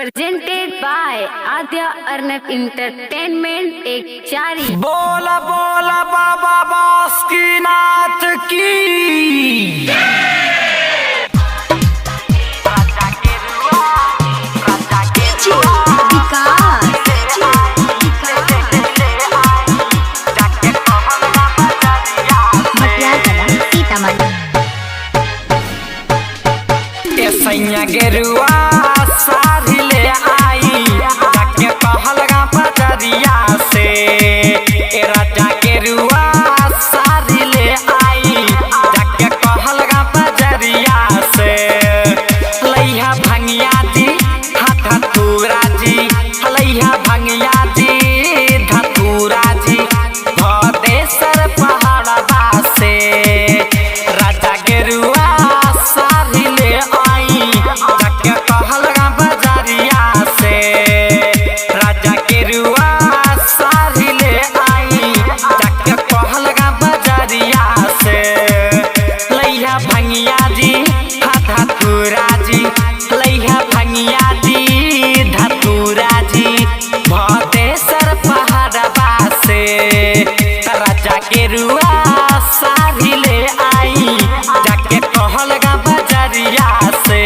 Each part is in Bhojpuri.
presented by Adya Arnab Entertainment एक चारी। बोला बोला बाबा बासुकीनाथ की। सैया गेरुआ सारी ले आई जाके कहलगा बजरिया से। राजा गेरुआ सारी ले आई जाके कहलगा बजरिया से। लैया भंगिया जी धतूरा जी, लैया भंगिया जी धतूरा जी भदेसर पहाड़वा से। राजा गेरुआ सारी ले जाके कहलगा बजरिया से। राजा गेरुआ सारी ले आई जाके कहलगा बजरिया से। लैया भंगिया जी धतूरा जी, लैया भंगिया जी धतूरा जी भदेसर पहाड़वा से। राजा गेरुआ सारी ले आई जाके कहलगा बजरिया से।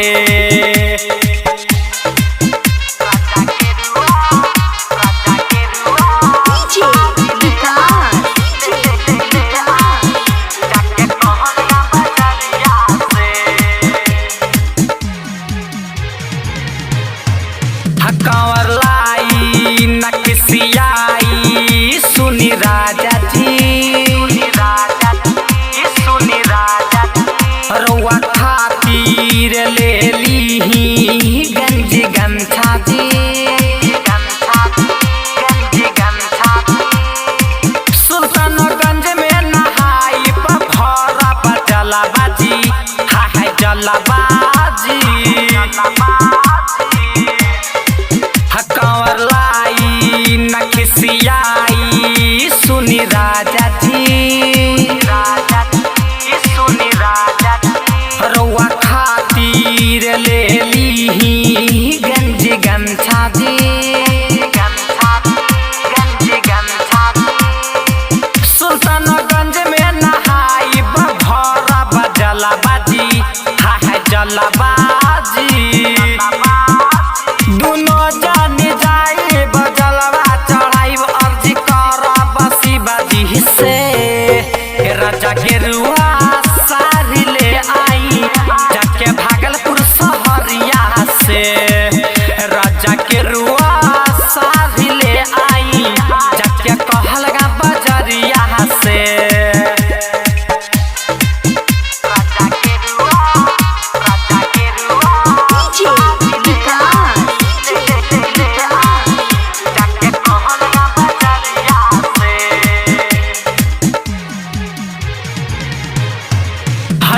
कंवर लाई नकसियाई सुनी राजा जी, सुनी राजा रउआ खातिर ले ली गंज गमछा जी। सुल्तानगंज में नहाई भरा जलाबाजी, हाय जलाबाजी। कंवर लाई नकसियाई सुनी राजा जी, सुनी राजा रउआ खातिर ले ली गंज गमछा जी। सुल्तानगंज में नहाई भरा जलाबाजी, हाय जलाबाजी। दुनो जानी जाई बजलवा चढ़ाई अर्जी कर बसी बाजी से। राजा गेरुआ सारी ले आई जाके भागलपुर शहरिया से। राजा गेरुआ सारी ले आई जाके कहलगा बजरिया से।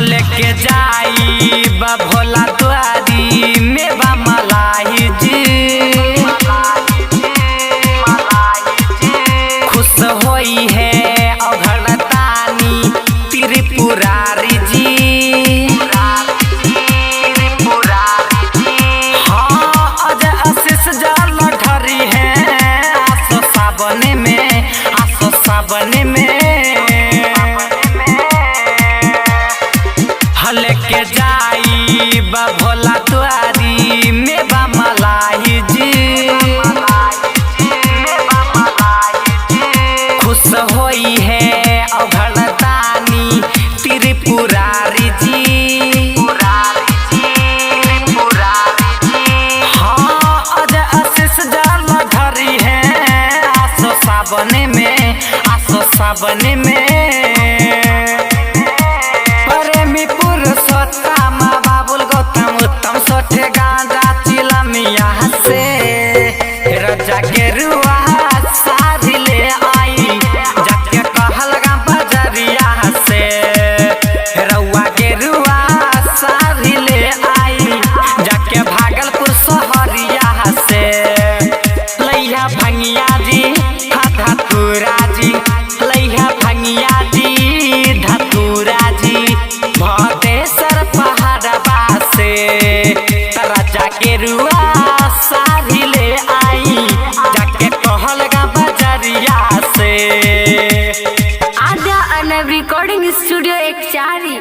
लेके जाई बा भोला द्वारी में बा मलाई जी, खुश होई है अघड़तानी त्रिपुरारी जी। हाँ अजय आशीष जल ढरी है आसो सावन में, आसो सावन में। लेके जाई बा भोला द्वारी में बा मलाई जी, खुश होई है अघड़तानी त्रिपुरारी जी। हाँ अजय आशीष जल ढरी है आसो सावन में, आसो सावन में। बाबुल गौतम उत्तम सोठे गांजा चिलमिया से। राजा गेरुआ सारी ले आई जाके कहलगा बजरिया से। रउआ गेरुआ सारी ले आई जाके भागलपुर शहरिया से। लैया भंगिया जी धतूरा जी, लैया भंगिया साड़ी ले आई जाके कहलगा बजरिया से। आद्या अर्नब रिकॉर्डिंग स्टूडियो एक चारी।